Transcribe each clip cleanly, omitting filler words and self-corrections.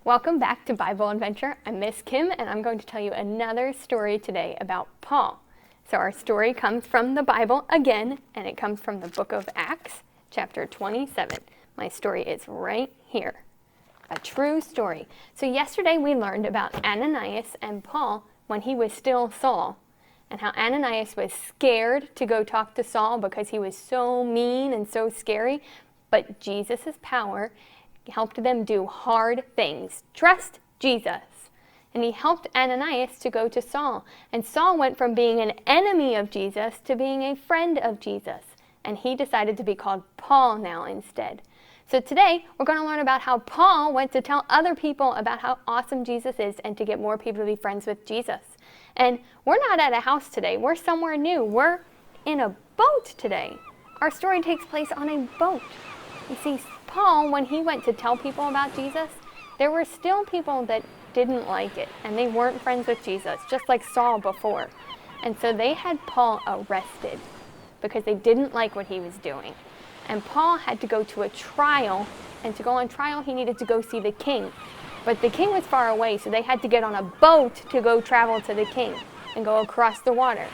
Welcome back to Bible Adventure. I'm Miss Kim, and I'm going to tell you another story today about Paul. So our story comes from the Bible again, and it comes from the book of Acts, chapter 27. My story is right here. A true story. So yesterday we learned about Ananias and Paul when he was still Saul, and how Ananias was scared to go talk to Saul because he was so mean and so scary, but Jesus' power helped them do hard things. Trust Jesus. And he helped Ananias to go to Saul. And Saul went from being an enemy of Jesus to being a friend of Jesus. And he decided to be called Paul now instead. So today, we're going to learn about how Paul went to tell other people about how awesome Jesus is and to get more people to be friends with Jesus. And we're not at a house today. We're somewhere new. We're in a boat today. Our story takes place on a boat. You see, Paul, when he went to tell people about Jesus, there were still people that didn't like it, and they weren't friends with Jesus, just like Saul before. And so they had Paul arrested because they didn't like what he was doing. And Paul had to go to a trial, and to go on trial, he needed to go see the king. But the king was far away, so they had to get on a boat to go travel to the king and go across the water.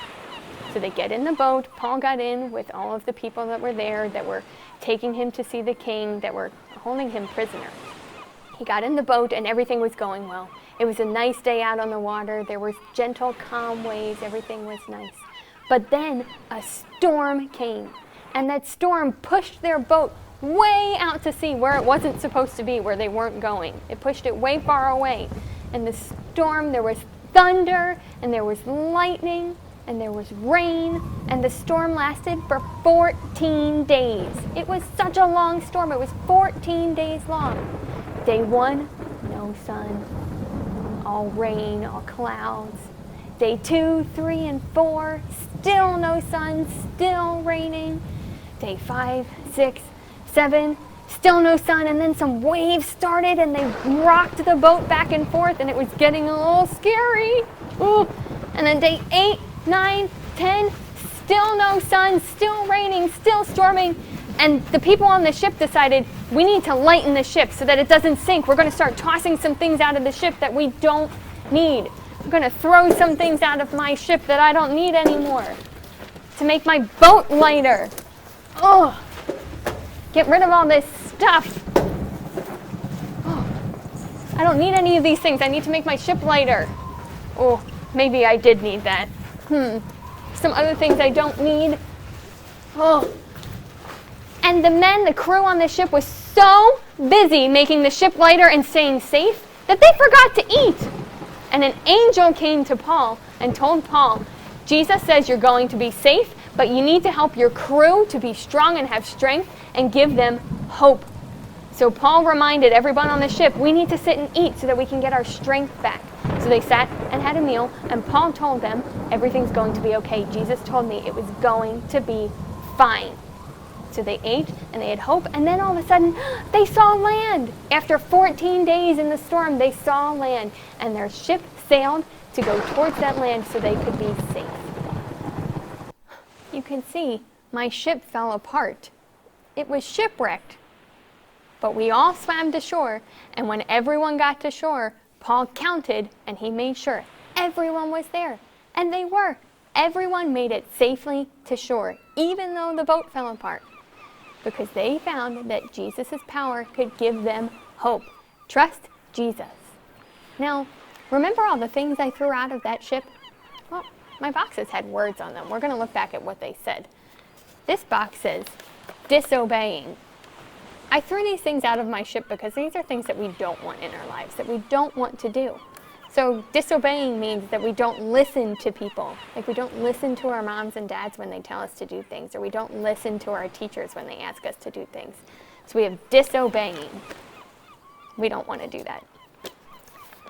So they get in the boat. Paul got in with all of the people that were there that were taking him to see the king, that were holding him prisoner. He got in the boat and everything was going well. It was a nice day out on the water. There were gentle, calm waves. Everything was nice. But then a storm came, and that storm pushed their boat way out to sea where it wasn't supposed to be, where they weren't going. It pushed it way far away. And the storm, there was thunder, and there was lightning, and there was rain, and the storm lasted for 14 days. It was such a long storm. It was 14 days long. Day 1, no sun, all rain, all clouds. Day 2, 3, and 4, still no sun, still raining. Day 5, 6, 7, still no sun, and then some waves started, and they rocked the boat back and forth, and it was getting a little scary. Ooh. And then day 8, 9, 10, still no sun, still raining, still storming. And the people on the ship decided, we need to lighten the ship so that it doesn't sink. We're going to start tossing some things out of the ship that we don't need. I'm going to throw some things out of my ship that I don't need anymore to make my boat lighter. Oh, get rid of all this stuff. Oh, I don't need any of these things. I need to make my ship lighter. Oh, maybe I did need that. Some other things I don't need. Oh. And the crew on the ship was so busy making the ship lighter and staying safe that they forgot to eat. And an angel came to Paul and told Paul, Jesus says you're going to be safe, but you need to help your crew to be strong and have strength and give them hope. So Paul reminded everyone on the ship, we need to sit and eat so that we can get our strength back. So they sat and had a meal, and Paul told them, everything's going to be okay. Jesus told me it was going to be fine. So they ate, and they had hope, and then all of a sudden, they saw land. After 14 days in the storm, they saw land, and their ship sailed to go towards that land so they could be safe. You can see my ship fell apart. It was shipwrecked. But we all swam to shore, and when everyone got to shore, Paul counted, and he made sure everyone was there. And they were. Everyone made it safely to shore, even though the boat fell apart, because they found that Jesus' power could give them hope. Trust Jesus. Now, remember all the things I threw out of that ship? Well, my boxes had words on them. We're going to look back at what they said. This box says, disobeying. I threw these things out of my ship because these are things that we don't want in our lives, that we don't want to do. So disobeying means that we don't listen to people. Like we don't listen to our moms and dads when they tell us to do things, or we don't listen to our teachers when they ask us to do things. So we have disobeying. We don't want to do that.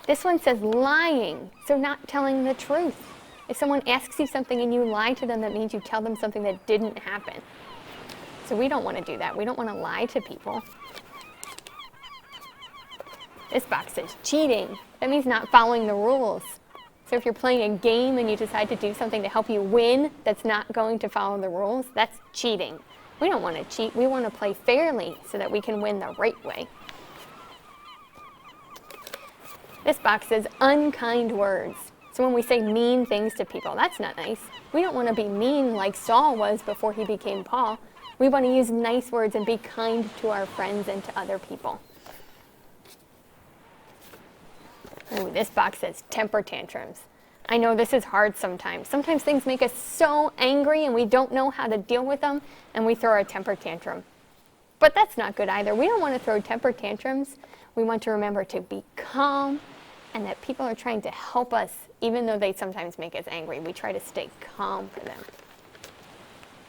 This one says lying, so not telling the truth. If someone asks you something and you lie to them, that means you tell them something that didn't happen. So we don't want to do that. We don't want to lie to people. This box says cheating. That means not following the rules. So if you're playing a game and you decide to do something to help you win that's not going to follow the rules, that's cheating. We don't want to cheat. We want to play fairly so that we can win the right way. This box says unkind words. So when we say mean things to people, that's not nice. We don't want to be mean like Saul was before he became Paul. We want to use nice words and be kind to our friends and to other people. Ooh, this box says temper tantrums. I know this is hard sometimes. Sometimes things make us so angry and we don't know how to deal with them and we throw a temper tantrum. But that's not good either. We don't want to throw temper tantrums. We want to remember to be calm and that people are trying to help us even though they sometimes make us angry. We try to stay calm for them.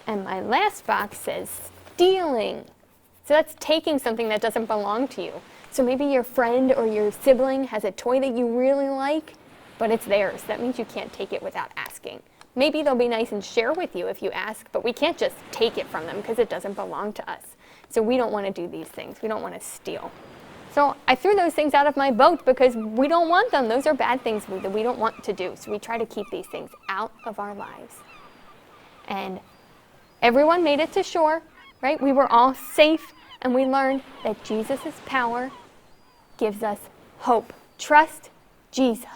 And my last box says stealing. So that's taking something that doesn't belong to you. So maybe your friend or your sibling has a toy that you really like, but it's theirs. That means you can't take it without asking. Maybe they'll be nice and share with you if you ask, but we can't just take it from them because it doesn't belong to us. So we don't want to do these things. We don't want to steal. So I threw those things out of my boat because we don't want them. Those are bad things that we don't want to do. So we try to keep these things out of our lives. And everyone made it to shore, right? We were all safe, and we learned that Jesus' power gives us hope. Trust Jesus.